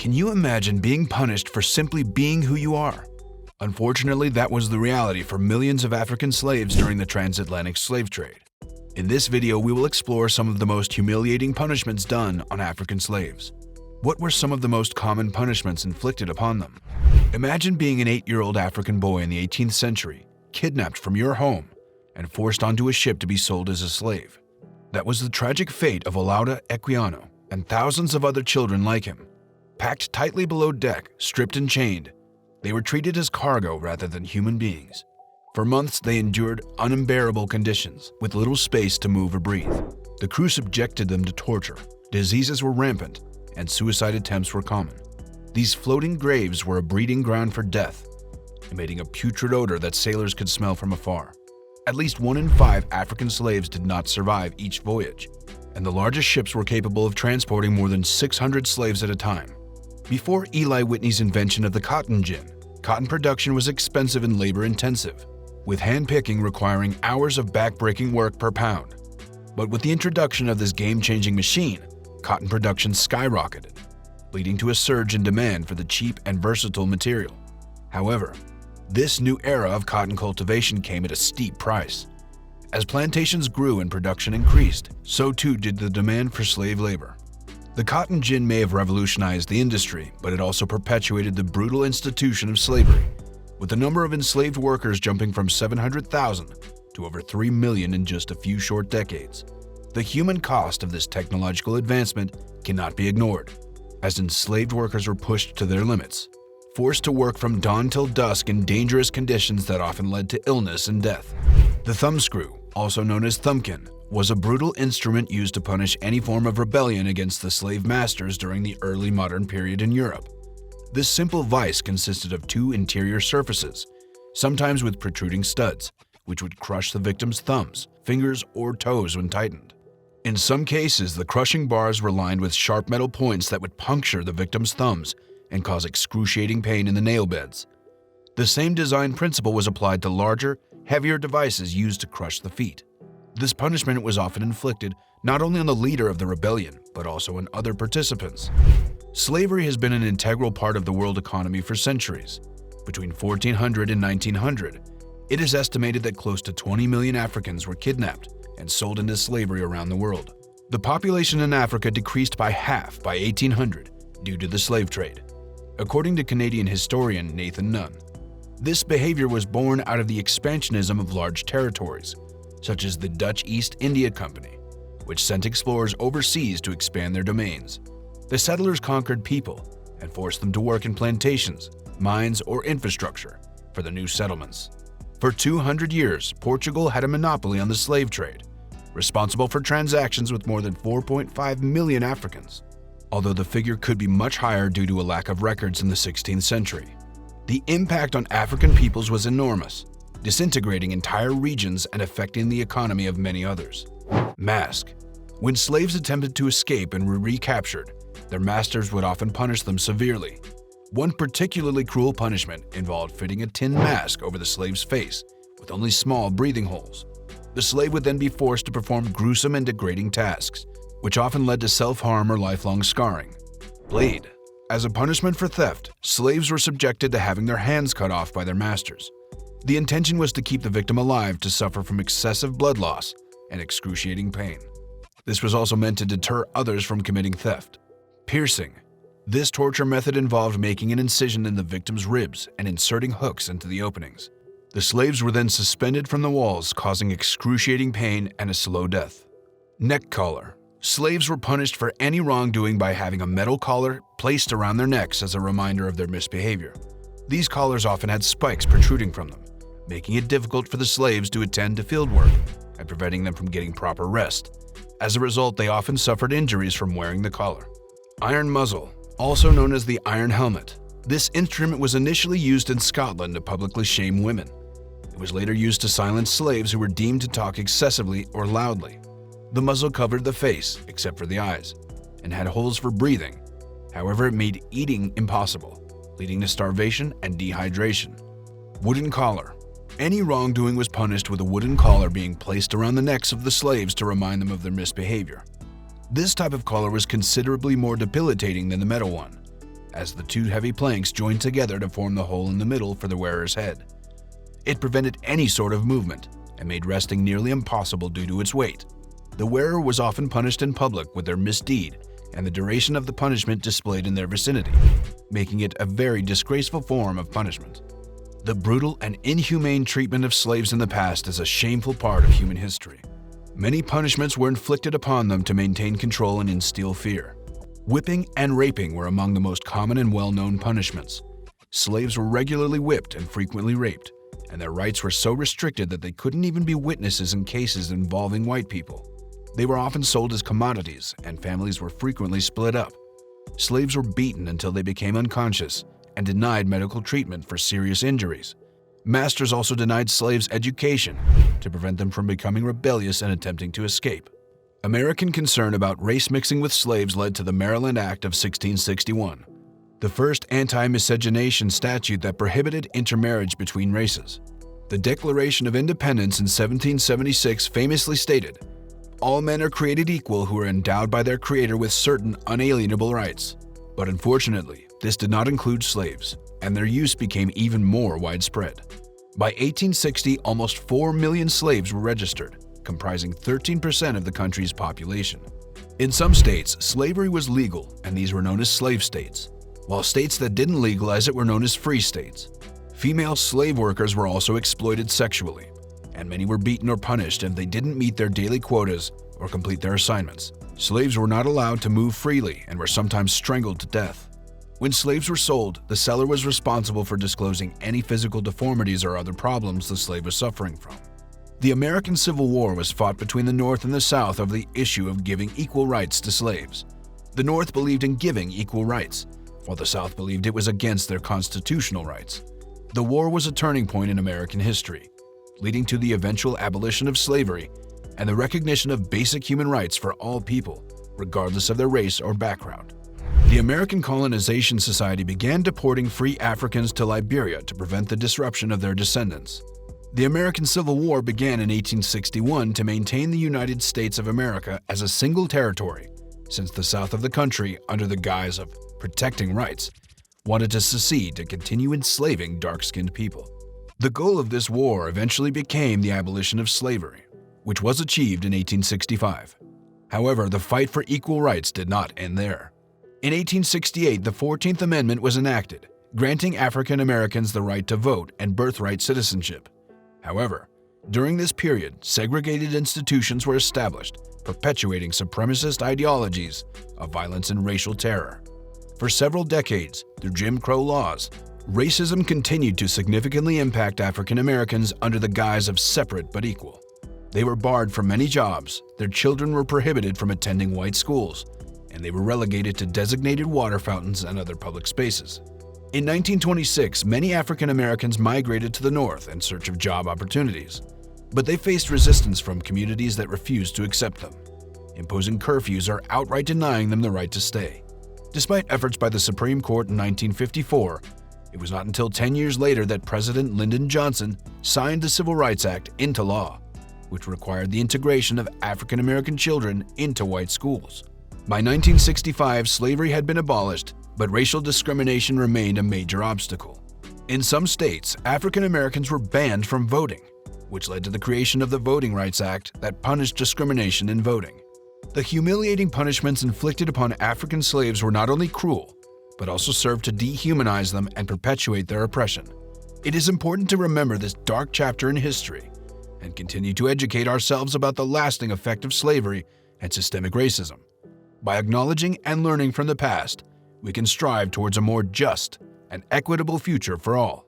Can you imagine being punished for simply being who you are? Unfortunately, that was the reality for millions of African slaves during the transatlantic slave trade. In this video, we will explore some of the most humiliating punishments done on African slaves. What were some of the most common punishments inflicted upon them? Imagine being an 8-year-old African boy in the 18th century, kidnapped from your home, and forced onto a ship to be sold as a slave. That was the tragic fate of Olaudah Equiano and thousands of other children like him. Packed tightly below deck, stripped and chained, they were treated as cargo rather than human beings. For months, they endured unbearable conditions, with little space to move or breathe. The crew subjected them to torture, diseases were rampant, and suicide attempts were common. These floating graves were a breeding ground for death, emitting a putrid odor that sailors could smell from afar. At least 1 in 5 African slaves did not survive each voyage, and the largest ships were capable of transporting more than 600 slaves at a time. Before Eli Whitney's invention of the cotton gin, cotton production was expensive and labor-intensive, with hand-picking requiring hours of back-breaking work per pound. But with the introduction of this game-changing machine, cotton production skyrocketed, leading to a surge in demand for the cheap and versatile material. However, this new era of cotton cultivation came at a steep price. As plantations grew and production increased, so too did the demand for slave labor. The cotton gin may have revolutionized the industry, but it also perpetuated the brutal institution of slavery, with the number of enslaved workers jumping from 700,000 to over 3 million in just a few short decades. The human cost of this technological advancement cannot be ignored, as enslaved workers were pushed to their limits, forced to work from dawn till dusk in dangerous conditions that often led to illness and death. The thumbscrew, also known as thumbkin, was a brutal instrument used to punish any form of rebellion against the slave masters during the early modern period in Europe. This simple vice consisted of 2 interior surfaces, sometimes with protruding studs, which would crush the victim's thumbs, fingers, or toes when tightened. In some cases, the crushing bars were lined with sharp metal points that would puncture the victim's thumbs and cause excruciating pain in the nail beds. The same design principle was applied to larger, heavier devices used to crush the feet. This punishment was often inflicted not only on the leader of the rebellion, but also on other participants. Slavery has been an integral part of the world economy for centuries. Between 1400 and 1900, it is estimated that close to 20 million Africans were kidnapped and sold into slavery around the world. The population in Africa decreased by half by 1800 due to the slave trade, according to Canadian historian Nathan Nunn. This behavior was born out of the expansionism of large territories, such as the Dutch East India Company, which sent explorers overseas to expand their domains. The settlers conquered people and forced them to work in plantations, mines, or infrastructure for the new settlements. For 200 years, Portugal had a monopoly on the slave trade, responsible for transactions with more than 4.5 million Africans, although the figure could be much higher due to a lack of records in the 16th century. The impact on African peoples was enormous, disintegrating entire regions and affecting the economy of many others. Mask. When slaves attempted to escape and were recaptured, their masters would often punish them severely. One particularly cruel punishment involved fitting a tin mask over the slave's face with only small breathing holes. The slave would then be forced to perform gruesome and degrading tasks, which often led to self-harm or lifelong scarring. Blade. As a punishment for theft, slaves were subjected to having their hands cut off by their masters. The intention was to keep the victim alive to suffer from excessive blood loss and excruciating pain. This was also meant to deter others from committing theft. Piercing. This torture method involved making an incision in the victim's ribs and inserting hooks into the openings. The slaves were then suspended from the walls, causing excruciating pain and a slow death. Neck collar. Slaves were punished for any wrongdoing by having a metal collar placed around their necks as a reminder of their misbehavior. These collars often had spikes protruding from them, making it difficult for the slaves to attend to field work and preventing them from getting proper rest. As a result, they often suffered injuries from wearing the collar. Iron muzzle, also known as the iron helmet. This instrument was initially used in Scotland to publicly shame women. It was later used to silence slaves who were deemed to talk excessively or loudly. The muzzle covered the face, except for the eyes, and had holes for breathing. However, it made eating impossible, leading to starvation and dehydration. Wooden collar. Any wrongdoing was punished with a wooden collar being placed around the necks of the slaves to remind them of their misbehavior. This type of collar was considerably more debilitating than the metal one. as the two heavy planks joined together to form the hole in the middle for the wearer's head. It prevented any sort of movement and made resting nearly impossible due to its weight. The wearer was often punished in public with their misdeed and the duration of the punishment displayed in their vicinity, making it a very disgraceful form of punishment. The brutal and inhumane treatment of slaves in the past is a shameful part of human history. Many punishments were inflicted upon them to maintain control and instill fear. Whipping and raping were among the most common and well-known punishments. Slaves were regularly whipped and frequently raped, and their rights were so restricted that they couldn't even be witnesses in cases involving white people. They were often sold as commodities, and families were frequently split up. Slaves were beaten until they became unconscious and denied medical treatment for serious injuries. Masters also denied slaves education to prevent them from becoming rebellious and attempting to escape. American concern about race mixing with slaves led to the Maryland Act of 1661, the first anti-miscegenation statute that prohibited intermarriage between races. The Declaration of Independence in 1776 famously stated, "All men are created equal who are endowed by their Creator with certain unalienable rights." But unfortunately, this did not include slaves, and their use became even more widespread. By 1860, almost 4 million slaves were registered, comprising 13% of the country's population. In some states, slavery was legal, and these were known as slave states, while states that didn't legalize it were known as free states. Female slave workers were also exploited sexually, and many were beaten or punished if they didn't meet their daily quotas or complete their assignments. Slaves were not allowed to move freely and were sometimes strangled to death. When slaves were sold, the seller was responsible for disclosing any physical deformities or other problems the slave was suffering from. The American Civil War was fought between the North and the South over the issue of giving equal rights to slaves. The North believed in giving equal rights, while the South believed it was against their constitutional rights. The war was a turning point in American history, leading to the eventual abolition of slavery and the recognition of basic human rights for all people, regardless of their race or background. The American Colonization Society began deporting free Africans to Liberia to prevent the disruption of their descendants. The American Civil War began in 1861 to maintain the United States of America as a single territory, since the south of the country, under the guise of protecting rights, wanted to secede to continue enslaving dark-skinned people. The goal of this war eventually became the abolition of slavery, which was achieved in 1865. However, the fight for equal rights did not end there. In 1868, the 14th Amendment was enacted, granting African Americans the right to vote and birthright citizenship. However, during this period, segregated institutions were established, perpetuating supremacist ideologies of violence and racial terror. For several decades, through Jim Crow laws, racism continued to significantly impact African Americans under the guise of separate but equal. They were barred from many jobs, their children were prohibited from attending white schools, and they were relegated to designated water fountains and other public spaces. In 1926, many African Americans migrated to the North in search of job opportunities, but they faced resistance from communities that refused to accept them, imposing curfews or outright denying them the right to stay. Despite efforts by the Supreme Court in 1954, it was not until 10 years later that President Lyndon Johnson signed the Civil Rights Act into law, which required the integration of African American children into white schools. By 1965, slavery had been abolished, but racial discrimination remained a major obstacle. In some states, African Americans were banned from voting, which led to the creation of the Voting Rights Act that punished discrimination in voting. The humiliating punishments inflicted upon African slaves were not only cruel, but also served to dehumanize them and perpetuate their oppression. It is important to remember this dark chapter in history and continue to educate ourselves about the lasting effect of slavery and systemic racism. By acknowledging and learning from the past, we can strive towards a more just and equitable future for all.